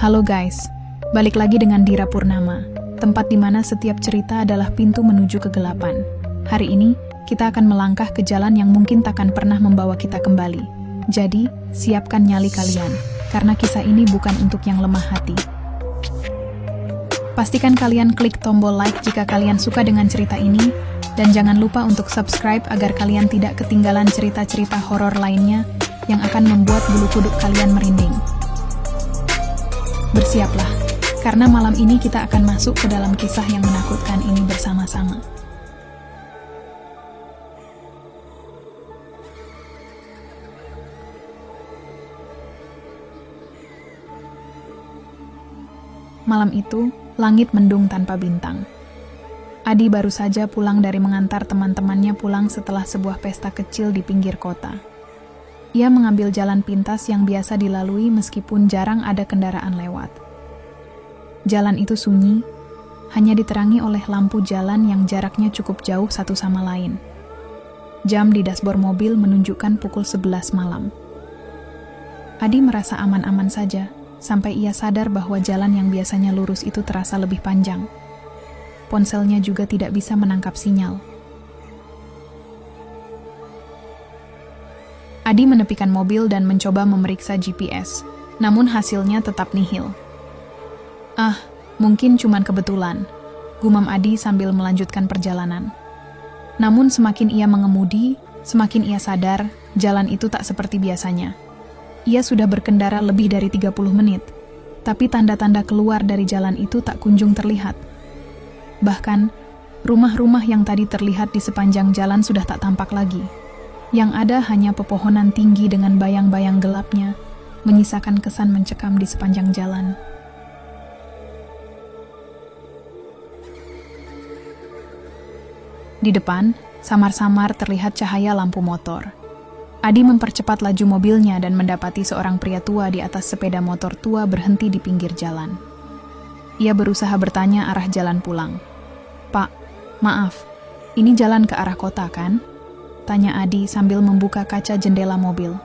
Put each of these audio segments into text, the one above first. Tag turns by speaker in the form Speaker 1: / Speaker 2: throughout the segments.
Speaker 1: Halo guys, balik lagi dengan Dira Purnama, tempat di mana setiap cerita adalah pintu menuju kegelapan. Hari ini, kita akan melangkah ke jalan yang mungkin takkan pernah membawa kita kembali. Jadi, siapkan nyali kalian, karena kisah ini bukan untuk yang lemah hati. Pastikan kalian klik tombol like jika kalian suka dengan cerita ini, dan jangan lupa untuk subscribe agar kalian tidak ketinggalan cerita-cerita horor lainnya yang akan membuat bulu kuduk kalian merinding. Bersiaplah, karena malam ini kita akan masuk ke dalam kisah yang menakutkan ini bersama-sama. Malam itu, langit mendung tanpa bintang. Adi baru saja pulang dari mengantar teman-temannya pulang setelah sebuah pesta kecil di pinggir kota. Ia mengambil jalan pintas yang biasa dilalui meskipun jarang ada kendaraan lewat. Jalan itu sunyi, hanya diterangi oleh lampu jalan yang jaraknya cukup jauh satu sama lain. Jam di dashboard mobil menunjukkan pukul 11 malam. Adi merasa aman-aman saja, sampai ia sadar bahwa jalan yang biasanya lurus itu terasa lebih panjang. Ponselnya juga tidak bisa menangkap sinyal. Adi menepikan mobil dan mencoba memeriksa GPS, namun hasilnya tetap nihil. Mungkin cuman kebetulan, gumam Adi sambil melanjutkan perjalanan. Namun semakin ia mengemudi, semakin ia sadar jalan itu tak seperti biasanya. Ia sudah berkendara lebih dari 30 menit, tapi tanda-tanda keluar dari jalan itu tak kunjung terlihat. Bahkan, rumah-rumah yang tadi terlihat di sepanjang jalan sudah tak tampak lagi. Yang ada hanya pepohonan tinggi dengan bayang-bayang gelapnya, menyisakan kesan mencekam di sepanjang jalan. Di depan, samar-samar terlihat cahaya lampu motor. Adi mempercepat laju mobilnya dan mendapati seorang pria tua di atas sepeda motor tua berhenti di pinggir jalan. Ia berusaha bertanya arah jalan pulang. "Pak, maaf, ini jalan ke arah kota kan?" tanya Adi sambil membuka kaca jendela mobil.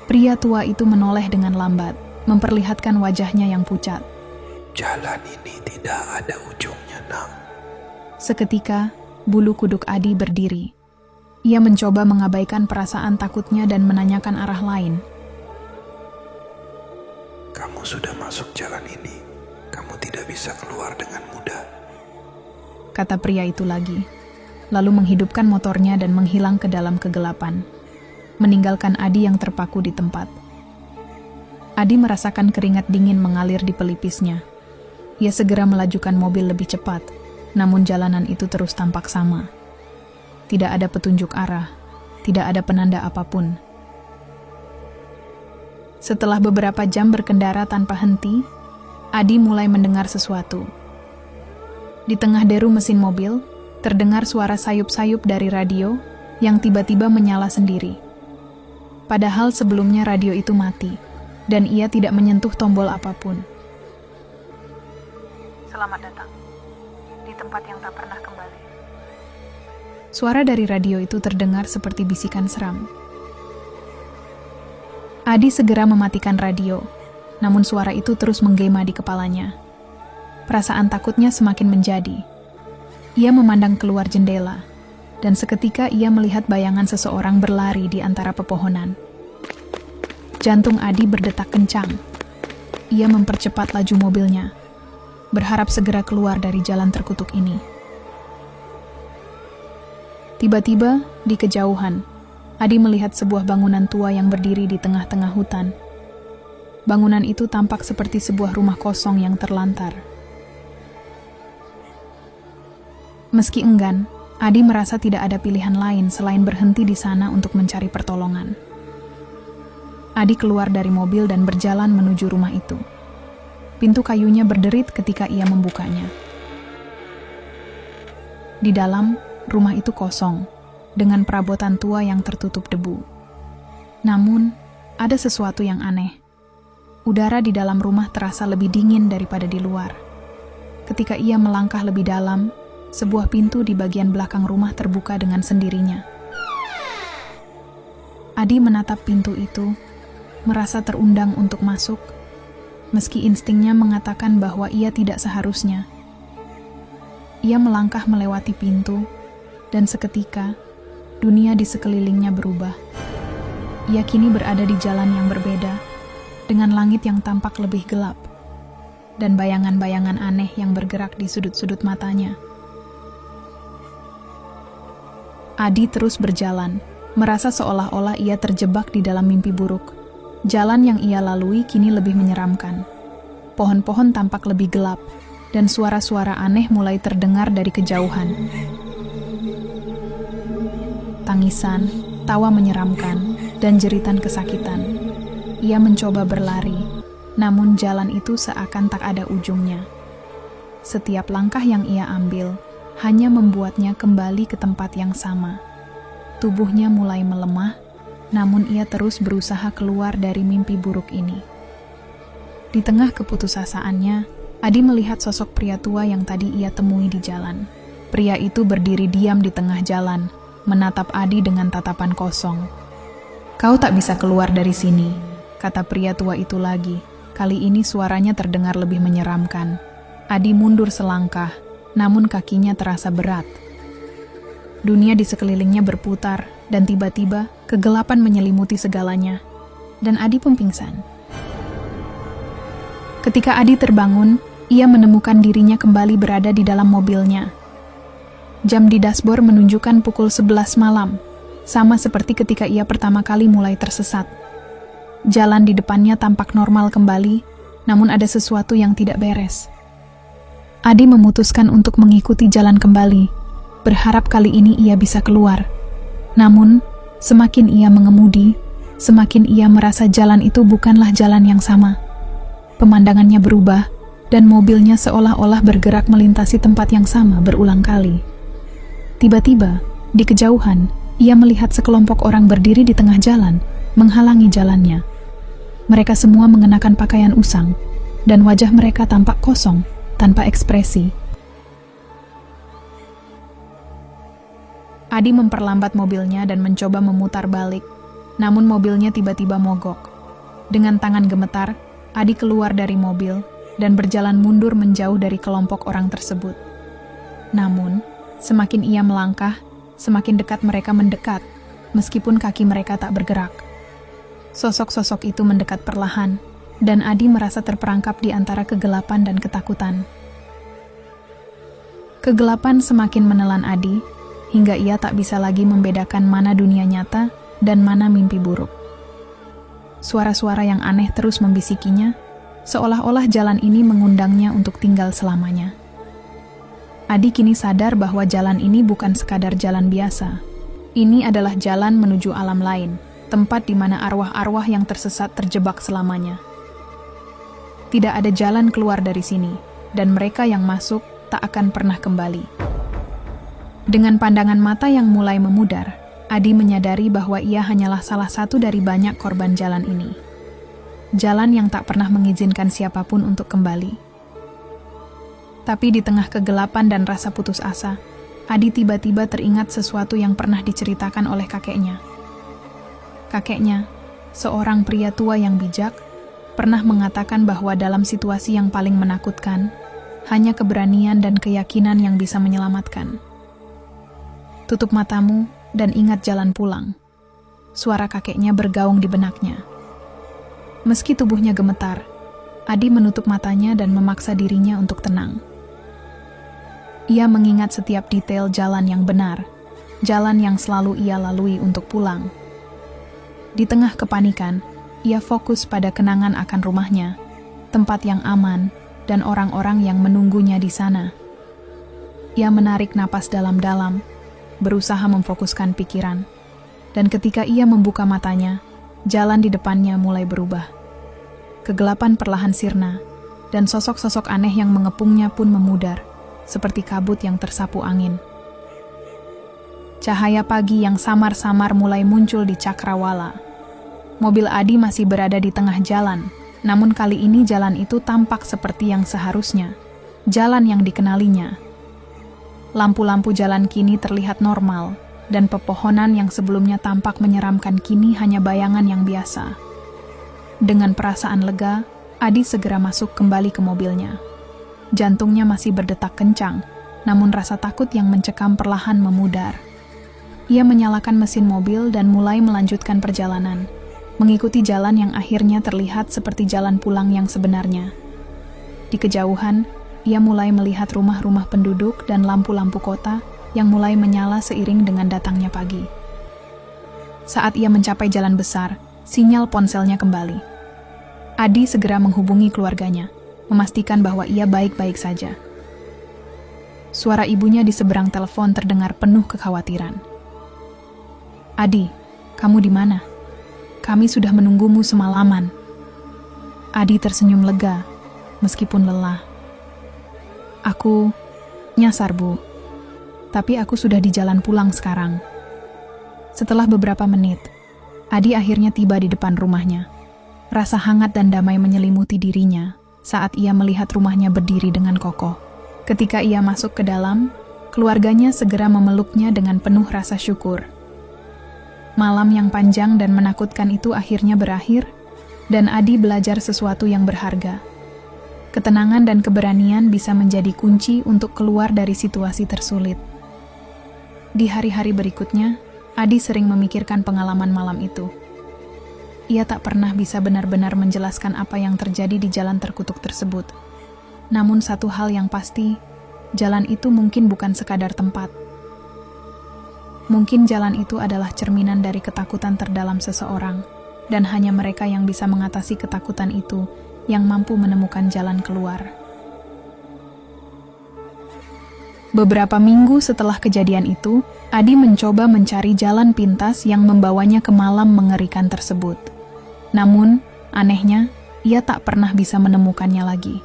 Speaker 1: Pria tua itu menoleh dengan lambat, memperlihatkan wajahnya yang pucat.
Speaker 2: "Jalan ini tidak ada ujungnya, Nak."
Speaker 1: Seketika, bulu kuduk Adi berdiri. Ia mencoba mengabaikan perasaan takutnya dan menanyakan arah lain.
Speaker 2: "Kamu sudah masuk jalan ini. Kamu tidak bisa keluar dengan mudah,"
Speaker 1: kata pria itu lagi, lalu menghidupkan motornya dan menghilang ke dalam kegelapan, meninggalkan Adi yang terpaku di tempat. Adi merasakan keringat dingin mengalir di pelipisnya. Ia segera melajukan mobil lebih cepat, namun jalanan itu terus tampak sama. Tidak ada petunjuk arah, tidak ada penanda apapun. Setelah beberapa jam berkendara tanpa henti, Adi mulai mendengar sesuatu. Di tengah deru mesin mobil, terdengar suara sayup-sayup dari radio yang tiba-tiba menyala sendiri. Padahal sebelumnya radio itu mati, dan ia tidak menyentuh tombol apapun. "Selamat datang di tempat yang tak pernah kembali." Suara dari radio itu terdengar seperti bisikan seram. Adi segera mematikan radio, namun suara itu terus menggema di kepalanya. Perasaan takutnya semakin menjadi. Ia memandang keluar jendela, dan seketika ia melihat bayangan seseorang berlari di antara pepohonan. Jantung Adi berdetak kencang. Ia mempercepat laju mobilnya, berharap segera keluar dari jalan terkutuk ini. Tiba-tiba, di kejauhan, Adi melihat sebuah bangunan tua yang berdiri di tengah-tengah hutan. Bangunan itu tampak seperti sebuah rumah kosong yang terlantar. Meski enggan, Adi merasa tidak ada pilihan lain selain berhenti di sana untuk mencari pertolongan. Adi keluar dari mobil dan berjalan menuju rumah itu. Pintu kayunya berderit ketika ia membukanya. Di dalam, rumah itu kosong, dengan perabotan tua yang tertutup debu. Namun, ada sesuatu yang aneh. Udara di dalam rumah terasa lebih dingin daripada di luar. Ketika ia melangkah lebih dalam, sebuah pintu di bagian belakang rumah terbuka dengan sendirinya. Adi menatap pintu itu, merasa terundang untuk masuk, meski instingnya mengatakan bahwa ia tidak seharusnya. Ia melangkah melewati pintu, dan seketika, dunia di sekelilingnya berubah. Ia kini berada di jalan yang berbeda, dengan langit yang tampak lebih gelap, dan bayangan-bayangan aneh yang bergerak di sudut-sudut matanya. Adi terus berjalan, merasa seolah-olah ia terjebak di dalam mimpi buruk. Jalan yang ia lalui kini lebih menyeramkan. Pohon-pohon tampak lebih gelap, dan suara-suara aneh mulai terdengar dari kejauhan. Tangisan, tawa menyeramkan, dan jeritan kesakitan. Ia mencoba berlari, namun jalan itu seakan tak ada ujungnya. Setiap langkah yang ia ambil hanya membuatnya kembali ke tempat yang sama. Tubuhnya mulai melemah, namun ia terus berusaha keluar dari mimpi buruk ini. Di tengah keputusasaannya, Adi melihat sosok pria tua yang tadi ia temui di jalan. Pria itu berdiri diam di tengah jalan, menatap Adi dengan tatapan kosong. "Kau tak bisa keluar dari sini," kata pria tua itu lagi. Kali ini suaranya terdengar lebih menyeramkan. Adi mundur selangkah, namun kakinya terasa berat. Dunia di sekelilingnya berputar, dan tiba-tiba kegelapan menyelimuti segalanya, dan Adi pun pingsan. Ketika Adi terbangun, ia menemukan dirinya kembali berada di dalam mobilnya. Jam di dashboard menunjukkan pukul 11 malam, sama seperti ketika ia pertama kali mulai tersesat. Jalan di depannya tampak normal kembali, namun ada sesuatu yang tidak beres. Adi memutuskan untuk mengikuti jalan kembali, berharap kali ini ia bisa keluar. Namun, semakin ia mengemudi, semakin ia merasa jalan itu bukanlah jalan yang sama. Pemandangannya berubah, dan mobilnya seolah-olah bergerak melintasi tempat yang sama berulang kali. Tiba-tiba, di kejauhan, ia melihat sekelompok orang berdiri di tengah jalan, menghalangi jalannya. Mereka semua mengenakan pakaian usang, dan wajah mereka tampak kosong, tanpa ekspresi. Adi memperlambat mobilnya dan mencoba memutar balik, namun mobilnya tiba-tiba mogok. Dengan tangan gemetar, Adi keluar dari mobil dan berjalan mundur menjauh dari kelompok orang tersebut. Namun, semakin ia melangkah, semakin dekat mereka mendekat, meskipun kaki mereka tak bergerak. Sosok-sosok itu mendekat perlahan, dan Adi merasa terperangkap di antara kegelapan dan ketakutan. Kegelapan semakin menelan Adi, hingga ia tak bisa lagi membedakan mana dunia nyata dan mana mimpi buruk. Suara-suara yang aneh terus membisikinya, seolah-olah jalan ini mengundangnya untuk tinggal selamanya. Adi kini sadar bahwa jalan ini bukan sekadar jalan biasa. Ini adalah jalan menuju alam lain, tempat di mana arwah-arwah yang tersesat terjebak selamanya. Tidak ada jalan keluar dari sini, dan mereka yang masuk tak akan pernah kembali. Dengan pandangan mata yang mulai memudar, Adi menyadari bahwa ia hanyalah salah satu dari banyak korban jalan ini. Jalan yang tak pernah mengizinkan siapapun untuk kembali. Tapi di tengah kegelapan dan rasa putus asa, Adi tiba-tiba teringat sesuatu yang pernah diceritakan oleh kakeknya. Kakeknya, seorang pria tua yang bijak, pernah mengatakan bahwa dalam situasi yang paling menakutkan, hanya keberanian dan keyakinan yang bisa menyelamatkan. Tutup matamu dan ingat jalan pulang. Suara kakeknya bergaung di benaknya. Meski tubuhnya gemetar, Adi menutup matanya dan memaksa dirinya untuk tenang. Ia mengingat setiap detail jalan yang benar, jalan yang selalu ia lalui untuk pulang. Di tengah kepanikan, ia fokus pada kenangan akan rumahnya, tempat yang aman, dan orang-orang yang menunggunya di sana. Ia menarik napas dalam-dalam, berusaha memfokuskan pikiran, dan ketika ia membuka matanya, jalan di depannya mulai berubah. Kegelapan perlahan sirna, dan sosok-sosok aneh yang mengepungnya pun memudar, seperti kabut yang tersapu angin. Cahaya pagi yang samar-samar mulai muncul di cakrawala. Mobil Adi masih berada di tengah jalan, namun kali ini jalan itu tampak seperti yang seharusnya, jalan yang dikenalinya. Lampu-lampu jalan kini terlihat normal, dan pepohonan yang sebelumnya tampak menyeramkan kini hanya bayangan yang biasa. Dengan perasaan lega, Adi segera masuk kembali ke mobilnya. Jantungnya masih berdetak kencang, namun rasa takut yang mencekam perlahan memudar. Ia menyalakan mesin mobil dan mulai melanjutkan perjalanan, mengikuti jalan yang akhirnya terlihat seperti jalan pulang yang sebenarnya. Di kejauhan, ia mulai melihat rumah-rumah penduduk dan lampu-lampu kota yang mulai menyala seiring dengan datangnya pagi. Saat ia mencapai jalan besar, sinyal ponselnya kembali. Adi segera menghubungi keluarganya, memastikan bahwa ia baik-baik saja. Suara ibunya di seberang telepon terdengar penuh kekhawatiran. "Adi, kamu di mana? Kami sudah menunggumu semalaman." Adi tersenyum lega, meskipun lelah. "Aku nyasar, Bu. Tapi aku sudah di jalan pulang sekarang." Setelah beberapa menit, Adi akhirnya tiba di depan rumahnya. Rasa hangat dan damai menyelimuti dirinya saat ia melihat rumahnya berdiri dengan kokoh. Ketika ia masuk ke dalam, keluarganya segera memeluknya dengan penuh rasa syukur. Malam yang panjang dan menakutkan itu akhirnya berakhir, dan Adi belajar sesuatu yang berharga. Ketenangan dan keberanian bisa menjadi kunci untuk keluar dari situasi tersulit. Di hari-hari berikutnya, Adi sering memikirkan pengalaman malam itu. Ia tak pernah bisa benar-benar menjelaskan apa yang terjadi di jalan terkutuk tersebut. Namun satu hal yang pasti, jalan itu mungkin bukan sekadar tempat. Mungkin jalan itu adalah cerminan dari ketakutan terdalam seseorang, dan hanya mereka yang bisa mengatasi ketakutan itu yang mampu menemukan jalan keluar. Beberapa minggu setelah kejadian itu, Adi mencoba mencari jalan pintas yang membawanya ke malam mengerikan tersebut. Namun, anehnya, ia tak pernah bisa menemukannya lagi.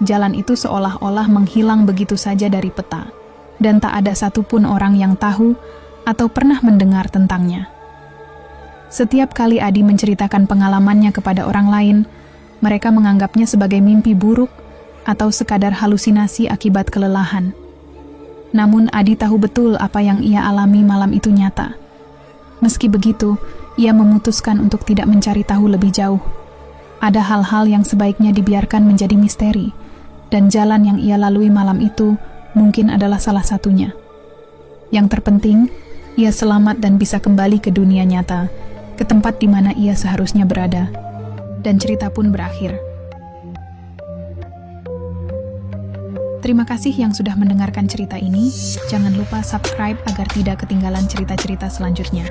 Speaker 1: Jalan itu seolah-olah menghilang begitu saja dari peta, dan tak ada satupun orang yang tahu atau pernah mendengar tentangnya. Setiap kali Adi menceritakan pengalamannya kepada orang lain, mereka menganggapnya sebagai mimpi buruk atau sekadar halusinasi akibat kelelahan. Namun Adi tahu betul apa yang ia alami malam itu nyata. Meski begitu, ia memutuskan untuk tidak mencari tahu lebih jauh. Ada hal-hal yang sebaiknya dibiarkan menjadi misteri, dan jalan yang ia lalui malam itu mungkin adalah salah satunya. Yang terpenting, ia selamat dan bisa kembali ke dunia nyata, ke tempat di mana ia seharusnya berada. Dan cerita pun berakhir. Terima kasih yang sudah mendengarkan cerita ini. Jangan lupa subscribe agar tidak ketinggalan cerita-cerita selanjutnya.